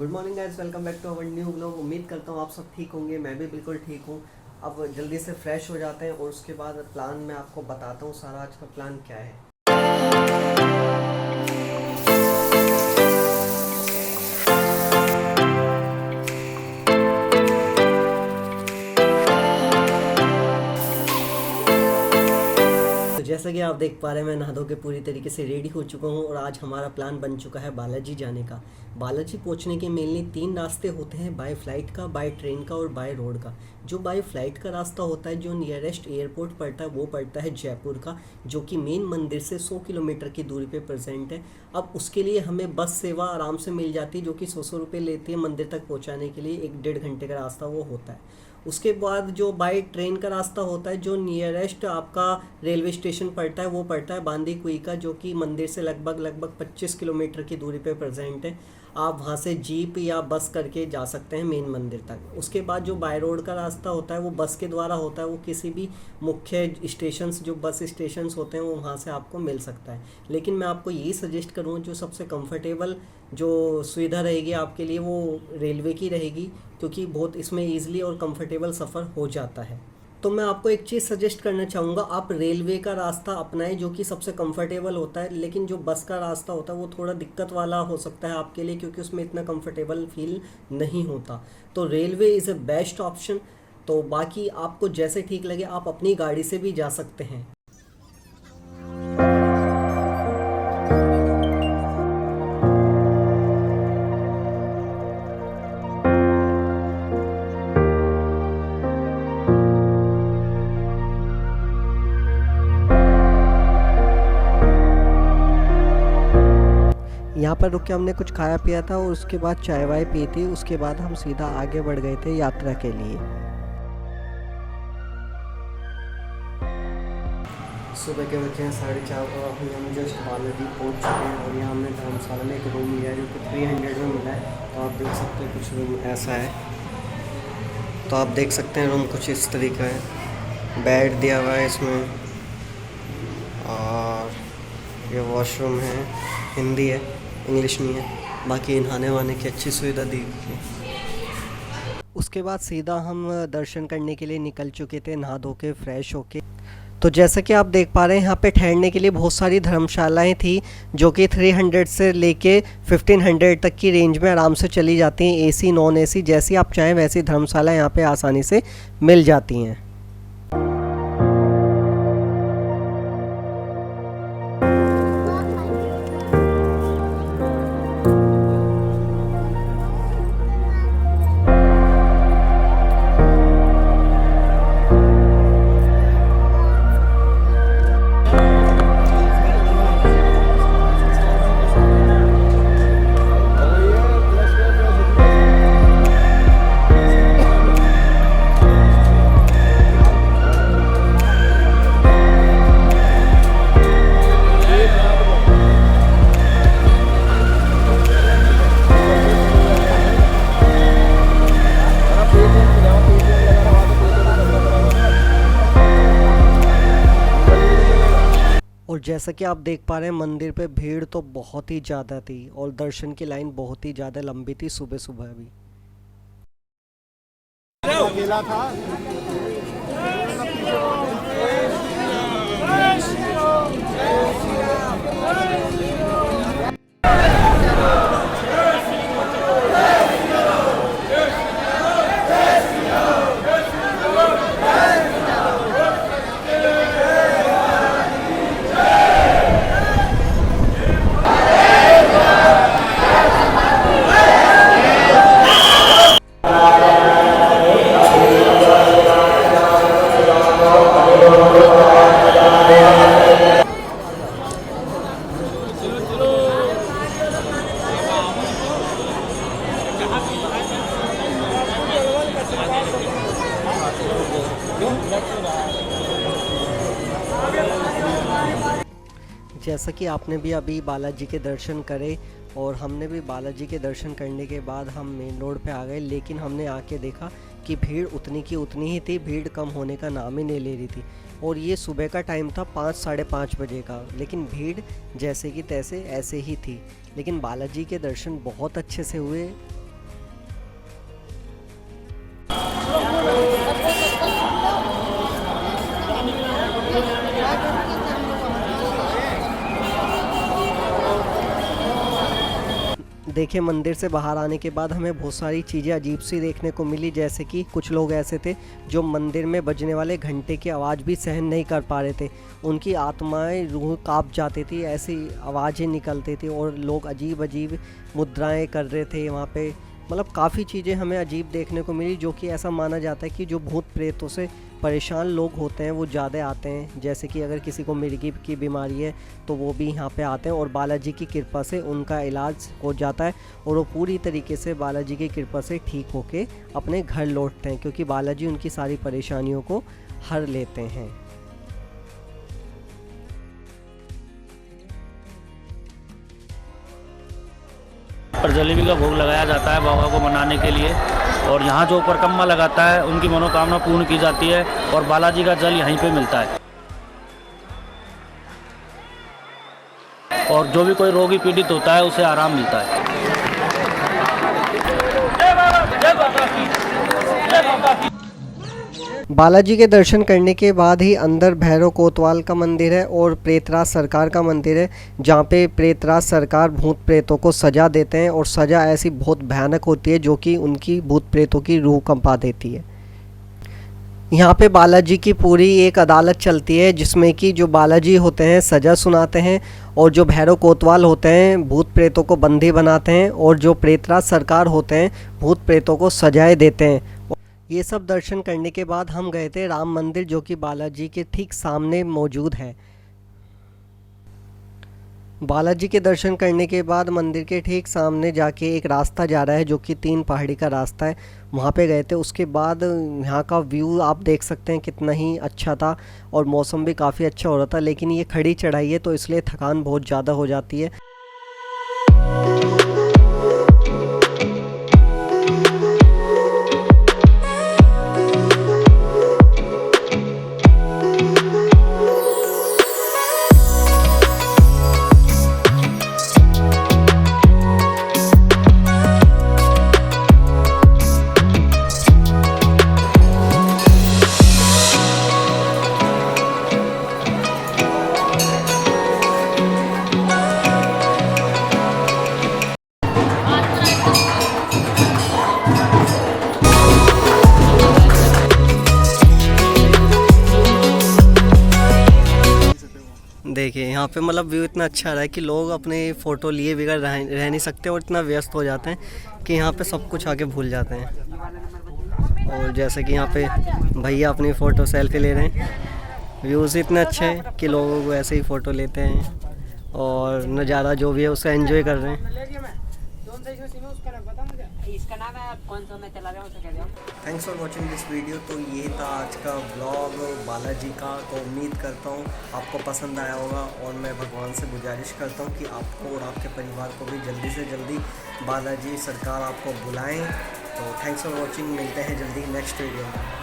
Good morning guys, welcome back to our new vlog. उम्मीद करता हूँ आप सब ठीक होंगे, मैं भी बिल्कुल ठीक हूँ। अब जल्दी से फ्रेश हो जाते हैं और उसके बाद प्लान मैं आपको बताता हूँ सारा आज का प्लान क्या है। तो जैसा कि आप देख पा रहे हैं, मैं नहा धो के पूरी तरीके से रेडी हो चुका हूँ और आज हमारा प्लान बन चुका है बालाजी जाने का। बालाजी पहुँचने के मेनली 3 रास्ते होते हैं, बाय फ्लाइट का, बाय ट्रेन का और बाय रोड का। जो बाय फ्लाइट का रास्ता होता है, जो नियरेस्ट एयरपोर्ट पड़ता है, वो पड़ता है जयपुर का, जो कि मेन मंदिर से 100 किलोमीटर की दूरी पे प्रेजेंट है। अब उसके लिए हमें बस सेवा आराम से मिल जाती है, जो कि 100 रुपये लेती है मंदिर तक पहुँचाने के लिए। 1-1.5 घंटे का रास्ता वो होता है। उसके बाद जो बाय ट्रेन का रास्ता होता है, जो नियरेस्ट आपका रेलवे स्टेशन पड़ता है, वो पड़ता है बांदीकुई का, जो कि मंदिर से लगभग 25 किलोमीटर की दूरी पे प्रेजेंट है। आप वहाँ से जीप या बस करके जा सकते हैं मेन मंदिर तक। उसके बाद जो बाय रोड का रास्ता होता है, वो बस के द्वारा होता है। वो किसी भी मुख्य स्टेशंस, जो बस स्टेशंस होते हैं, वो वहाँ से आपको मिल सकता है। लेकिन मैं आपको यही सजेस्ट करूँगा, जो सबसे कंफर्टेबल जो सुविधा रहेगी आपके लिए, वो रेलवे की रहेगी, क्योंकि बहुत इसमें ईजिली और कंफर्टेबल सफ़र हो जाता है। तो मैं आपको एक चीज़ सजेस्ट करना चाहूँगा, आप रेलवे का रास्ता अपनाएं, जो कि सबसे कंफर्टेबल होता है। लेकिन जो बस का रास्ता होता है, वो थोड़ा दिक्कत वाला हो सकता है आपके लिए, क्योंकि उसमें इतना कंफर्टेबल फील नहीं होता। तो railway is a best option. तो बाकी आपको जैसे ठीक लगे, आप अपनी गाड़ी से भी जा सकते हैं। यहाँ पर रुक के हमने कुछ खाया पिया था और उसके बाद चाय वाय पी थी। उसके बाद हम सीधा आगे बढ़ गए थे यात्रा के लिए। सुबह के बजे हैं 4:30 और अभी हम जस्ट बालाजी पहुँच चुके हैं और यहाँ हमने धर्मशाला में एक रूम लिया है, जो कि 300 में मिला है। तो आप देख सकते हैं कुछ रूम ऐसा है। तो आप देख सकते हैं रूम कुछ इस तरीका है। बेड दिया हुआ है इसमें और ये वॉशरूम है, हिंदी है, इंग्लिश नहीं है। बाकी नहाने वाने की अच्छी सुविधा दी गई है। उसके बाद सीधा हम दर्शन करने के लिए निकल चुके थे, नहा धो के फ्रेश होके। तो जैसा कि आप देख पा रहे हैं, यहाँ पे ठहरने के लिए बहुत सारी धर्मशालाएं थी, जो कि 300 से लेके 1500 तक की रेंज में आराम से चली जाती हैं। एसी नॉन एसी जैसी आप चाहें वैसी धर्मशाला यहाँ पे आसानी से मिल जाती हैं। और जैसा कि आप देख पा रहे हैं, मंदिर पे भीड़ तो बहुत ही ज़्यादा थी और दर्शन की लाइन बहुत ही ज़्यादा लंबी थी सुबह सुबह भी। अकेला था। जैसा कि आपने भी अभी बालाजी के दर्शन करे और हमने भी बालाजी के दर्शन करने के बाद हम मेन रोड पे आ गए। लेकिन हमने आके देखा कि भीड़ उतनी की उतनी ही थी, भीड़ कम होने का नाम ही नहीं ले रही थी। और ये सुबह का टाइम था 5-5:30 बजे का, लेकिन भीड़ जैसे कि तैसे ऐसे ही थी। लेकिन बालाजी के दर्शन बहुत अच्छे से हुए देखे मंदिर से बाहर आने के बाद हमें बहुत सारी चीज़ें अजीब सी देखने को मिली, जैसे कि कुछ लोग ऐसे थे जो मंदिर में बजने वाले घंटे की आवाज़ भी सहन नहीं कर पा रहे थे। उनकी आत्माएं, रूह काँप जाती थी, ऐसी आवाज़ें निकलती थी और लोग अजीब अजीब मुद्राएं कर रहे थे वहाँ पे। मतलब काफ़ी चीज़ें हमें अजीब देखने को मिली, जो कि ऐसा माना जाता है कि जो भूत प्रेतों से परेशान लोग होते हैं वो ज़्यादा आते हैं। जैसे कि अगर किसी को मिर्गी की बीमारी है तो वो भी यहाँ पे आते हैं और बालाजी की कृपा से उनका इलाज हो जाता है और वो पूरी तरीके से बालाजी की कृपा से ठीक होके अपने घर लौटते हैं, क्योंकि बालाजी उनकी सारी परेशानियों को हर लेते हैं। पर जलेबी का भोग लगाया जाता है बाबा को मनाने के लिए, और यहाँ जो परिक्रमा लगाता है उनकी मनोकामना पूर्ण की जाती है और बालाजी का जल यहीं पे मिलता है। और जो भी कोई रोगी पीड़ित होता है उसे आराम मिलता है। बालाजी के दर्शन करने के बाद ही अंदर भैरव कोतवाल का मंदिर है और प्रेतराज सरकार का मंदिर है, जहाँ पे प्रेतराज सरकार भूत प्रेतों को सजा देते हैं और सजा ऐसी बहुत भयानक होती है जो कि उनकी भूत प्रेतों की रूह कंपा देती है। यहाँ पे बालाजी की पूरी एक अदालत चलती है, जिसमें कि जो बालाजी होते हैं सज़ा सुनाते हैं और जो भैरव कोतवाल होते हैं भूत प्रेतों को बंदी बनाते हैं और जो प्रेतराज सरकार होते हैं भूत प्रेतों को सजाएं देते हैं। ये सब दर्शन करने के बाद हम गए थे राम मंदिर, जो कि बालाजी के ठीक सामने मौजूद है। बालाजी के दर्शन करने के बाद मंदिर के ठीक सामने जाके एक रास्ता जा रहा है जो कि 3 पहाड़ी का रास्ता है, वहाँ पे गए थे। उसके बाद यहाँ का व्यू आप देख सकते हैं कितना ही अच्छा था और मौसम भी काफ़ी अच्छा हो रहा था, लेकिन ये खड़ी चढ़ाई है तो इसलिए थकान बहुत ज़्यादा हो जाती है। देखिए यहाँ पे मतलब व्यू इतना अच्छा रहा है कि लोग अपने फ़ोटो लिए बगैर रह नहीं सकते और इतना व्यस्त हो जाते हैं कि यहाँ पे सब कुछ आके भूल जाते हैं। और जैसे कि यहाँ पे भैया अपनी फ़ोटो सेल्फी ले रहे हैं, व्यूज़ इतने अच्छे हैं कि लोग वैसे ही फ़ोटो लेते हैं और नज़ारा जो भी है उसका एंजॉय कर रहे हैं। Thanks for watching this video. तो ये था आज का ब्लॉग बालाजी का। तो उम्मीद करता हूँ आपको पसंद आया होगा और मैं भगवान से गुजारिश करता हूँ कि आपको और आपके परिवार को भी जल्दी से जल्दी बालाजी सरकार आपको बुलाएं। तो थैंक्स फॉर वॉचिंग, मिलते हैं जल्दी नेक्स्ट वीडियो में।